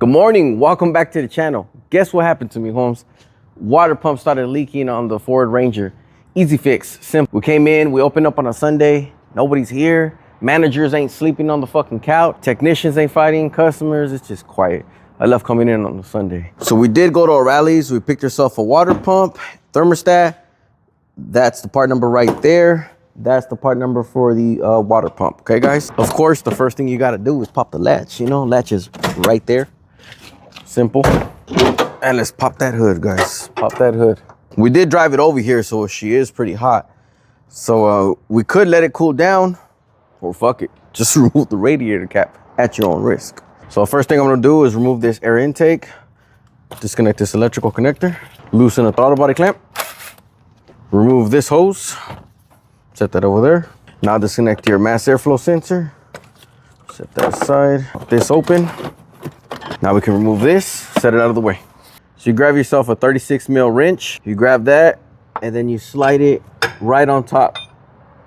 Good morning, welcome back to the channel. Guess what happened to me, Holmes? Water pump started leaking on the Ford Ranger. Easy fix, simple. We came in, we opened up on a Sunday, nobody's here. Managers ain't sleeping on the fucking couch. Technicians ain't fighting customers, it's just quiet. I love coming in on a Sunday. So we did go to O'Reilly's, we picked ourselves a water pump, thermostat. That's the part number right there. That's the part number for the water pump, okay guys? Of course, the first thing you gotta do is pop the latch, you know, latch is right there. Simple. And let's pop that hood, guys. Pop that hood. We did drive it over here, so she is pretty hot. So we could let it cool down, or fuck it, just remove the radiator cap at your own risk. So first thing I'm gonna do is remove this air intake, disconnect this electrical connector, loosen the throttle body clamp, remove this hose, set that over there. Now disconnect your mass airflow sensor, set that aside, pop this open. Now we can remove this, set it out of the way. So you grab yourself a 36 mil wrench, you grab that, and then you slide it right on top,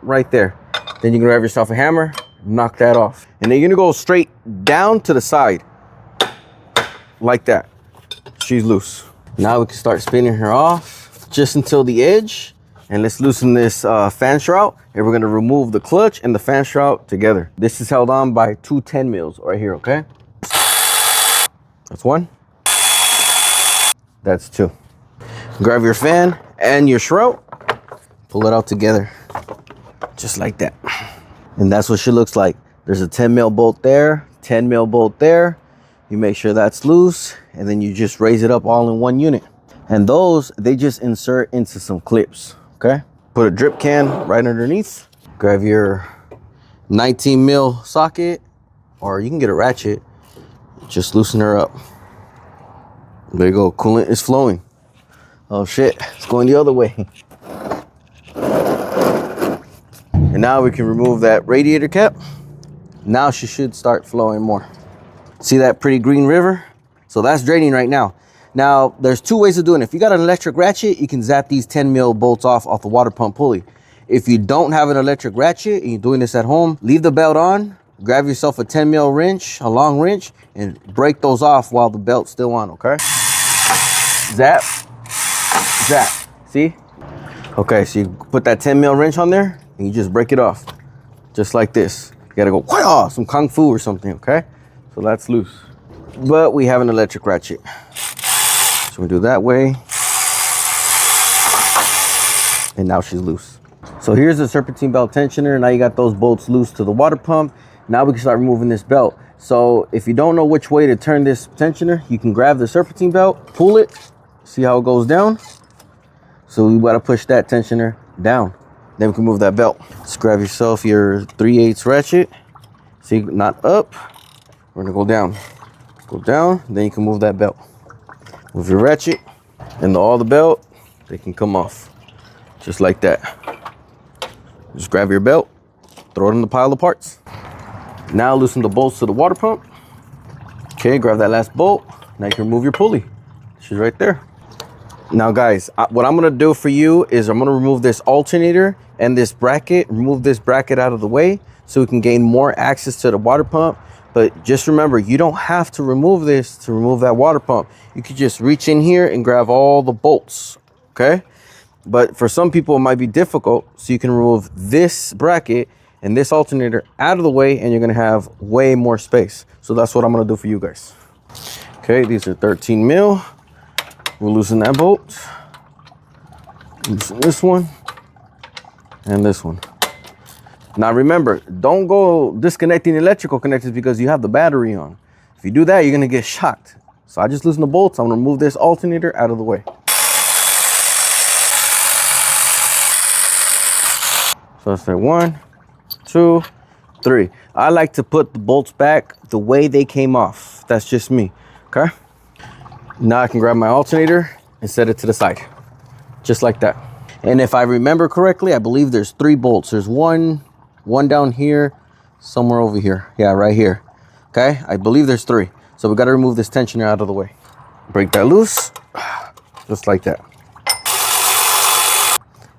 right there. Then you can grab yourself a hammer, knock that off. And then you're gonna go straight down to the side, like that. She's loose. Now we can start spinning her off, just until the edge. And let's loosen this fan shroud. And we're gonna remove the clutch and the fan shroud together. This is held on by two 10 mils right here, okay? That's one. That's two. Grab your fan and your shroud, pull it out together, just like that. And that's what she looks like. There's a 10 mil bolt there, 10 mil bolt there. You make sure that's loose, and then you just raise it up all in one unit. And those, they just insert into some clips, okay? Put a drip can right underneath. Grab your 19 mil socket, or you can get a ratchet. Just loosen her up. There you go, coolant is flowing. Oh shit, it's going the other way. And now we can remove that radiator cap. Now she should start flowing more. See that pretty green river? So that's draining right now. Now, there's two ways of doing it. If you got an electric ratchet, you can zap these 10 mil bolts off the water pump pulley. If you don't have an electric ratchet and you're doing this at home, leave the belt on, grab yourself a 10 mil wrench, a long wrench, and break those off while the belt's still on, okay? Zap, zap, see? Okay, so you put that 10 mil wrench on there and you just break it off, just like this. You gotta go, wow, some kung fu or something, okay? So that's loose. But we have an electric ratchet. So we do that way. And now she's loose. So here's the serpentine belt tensioner. Now you got those bolts loose to the water pump. Now we can start removing this belt. So if you don't know which way to turn this tensioner, you can grab the serpentine belt, pull it, see how it goes down. So you gotta push that tensioner down. Then we can move that belt. Just grab yourself your 3/8 ratchet. See, not up. We're gonna go down. Go down, then you can move that belt. Move your ratchet, and all the belt, they can come off. Just like that. Just grab your belt, throw it in the pile of parts. Now loosen the bolts to the water pump. Okay, grab that last bolt. Now you can remove your pulley. She's right there. Now guys, what I'm gonna do for you is I'm gonna remove this alternator and this bracket, remove this bracket out of the way so we can gain more access to the water pump. But just remember, you don't have to remove this to remove that water pump. You could just reach in here and grab all the bolts, okay? But for some people, it might be difficult. So you can remove this bracket and this alternator out of the way, and you're gonna have way more space. So that's what I'm gonna do for you guys. Okay, these are 13 mil. We'll loosen that bolt. Loosen this one and this one. Now remember, don't go disconnecting electrical connectors because you have the battery on. If you do that, you're gonna get shocked. So I just loosen the bolts. I'm gonna remove this alternator out of the way. So let's say 1, 2, 3. I like to put the bolts back the way they came off. That's just me, okay? Now I can grab my alternator and set it to the side, just like that. And if I remember correctly, I believe there's 3 bolts. There's one down here, somewhere over here. Yeah, right here. Okay, I believe there's 3. So we got to remove this tensioner out of the way. Break that loose, just like that.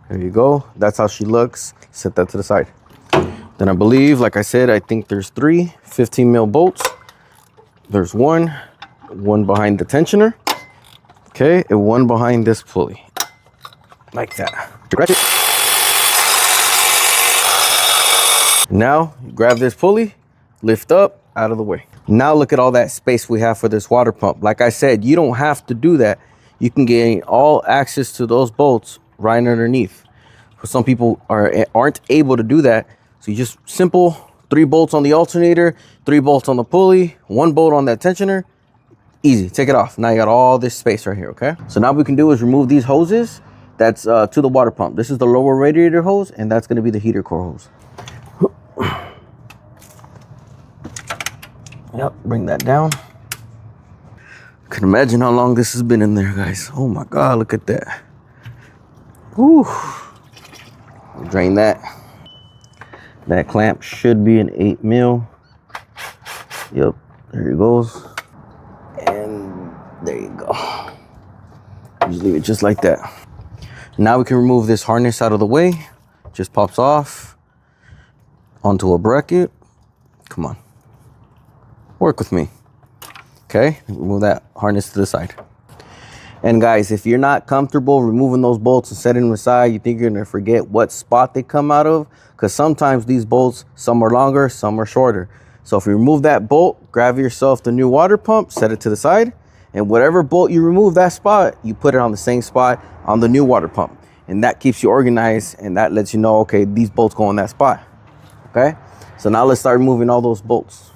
There you go. That's how she looks. Set that to the side. Then I believe, like I said, I think there's 3 15 mil bolts. There's 1, one behind the tensioner, okay, and one behind this pulley, like that. Ratchet. Now, you grab this pulley, lift up, out of the way. Now look at all that space we have for this water pump. Like I said, you don't have to do that. You can gain all access to those bolts right underneath. But some people aren't able to do that. So you just simple 3 bolts on the alternator, 3 bolts on the pulley, 1 bolt on that tensioner. Easy, take it off. Now you got all this space right here, okay? So now what we can do is remove these hoses that's to the water pump. This is the lower radiator hose, and that's gonna be the heater core hose. Yep, bring that down. Can imagine how long this has been in there, guys. Oh my God, look at that. Whew. Drain that. That clamp should be an 8 mil. Yep, there it goes. And there you go. Just leave it just like that. Now we can remove this harness out of the way. Just pops off onto a bracket. Come on. Work with me. Okay, remove that harness to the side. And guys, if you're not comfortable removing those bolts and setting them aside, you think you're gonna forget what spot they come out of, because sometimes these bolts, some are longer, some are shorter. So if you remove that bolt, grab yourself the new water pump, set it to the side, and whatever bolt you remove that spot, you put it on the same spot on the new water pump. And that keeps you organized, and that lets you know, okay, these bolts go in that spot. Okay, so now let's start removing all those bolts.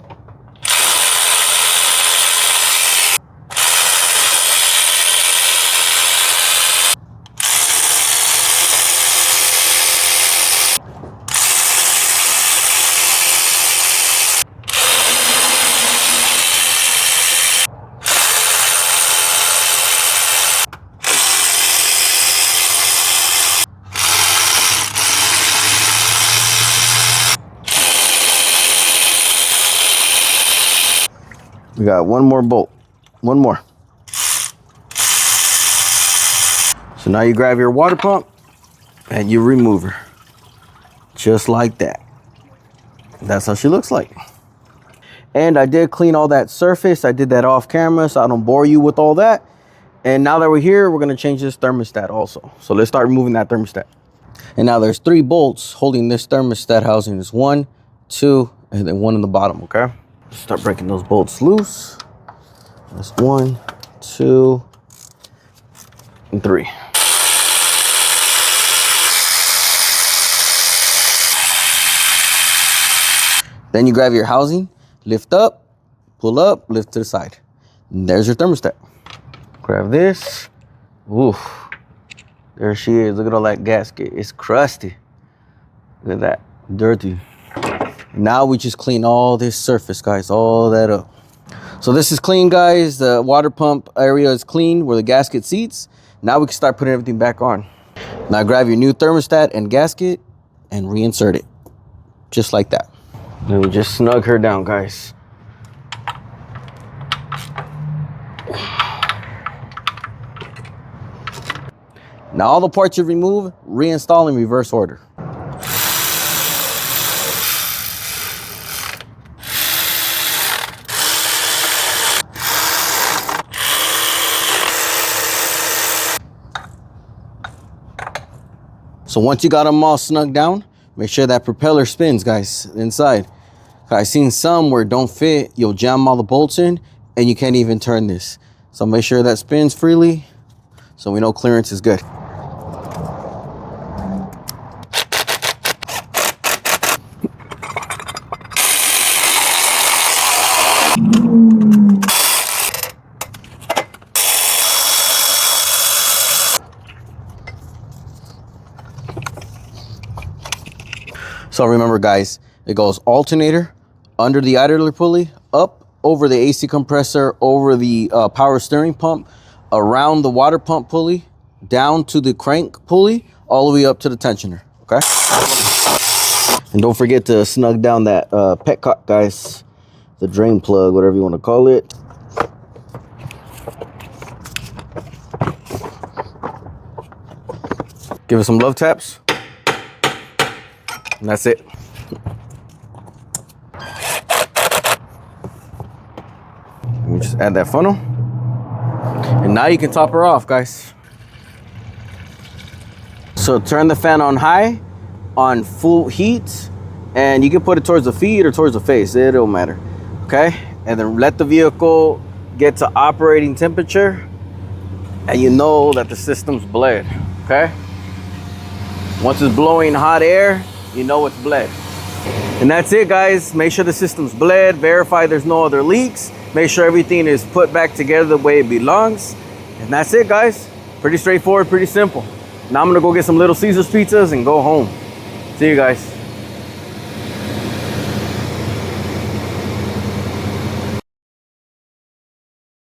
We got one more bolt, one more. So now you grab your water pump and you remove her. Just like that. That's how she looks like. And I did clean all that surface. I did that off camera, so I don't bore you with all that. And now that we're here, we're gonna change this thermostat also. So let's start removing that thermostat. And now there's 3 bolts holding this thermostat housing. There's 1, 2, and then 1 in the bottom, okay? Start breaking those bolts loose. That's 1, 2, and 3. Then you grab your housing, lift up, pull up, lift to the side. And there's your thermostat. Grab this. Oof. There she is. Look at all that gasket. It's crusty. Look at that. Dirty. Now we just clean all this surface, guys, all that up. So this is clean, guys. The water pump area is clean where the gasket seats. Now we can start putting everything back on. Now grab your new thermostat and gasket and reinsert it. Just like that. Then we just snug her down, guys. Now all the parts you remove, reinstall in reverse order. So once you got them all snug down, make sure that propeller spins, guys, inside. I've seen some where it don't fit, you'll jam all the bolts in and you can't even turn this. So make sure that spins freely so we know clearance is good. So remember, guys, it goes alternator, under the idler pulley, up over the AC compressor, over the power steering pump, around the water pump pulley, down to the crank pulley, all the way up to the tensioner, okay? And don't forget to snug down that petcock, guys, the drain plug, whatever you want to call it. Give it some love taps. And that's it. Let me just add that funnel. And now you can top her off, guys. So turn the fan on high, on full heat, and you can put it towards the feet or towards the face. It don't matter, okay? And then let the vehicle get to operating temperature, and you know that the system's bled, okay? Once it's blowing hot air, you know it's bled. And that's it, guys. Make sure the system's bled, verify there's no other leaks, make sure everything is put back together the way it belongs. And that's it, guys. Pretty straightforward, pretty simple. Now I'm gonna go get some Little Caesars pizzas and go home. See you guys.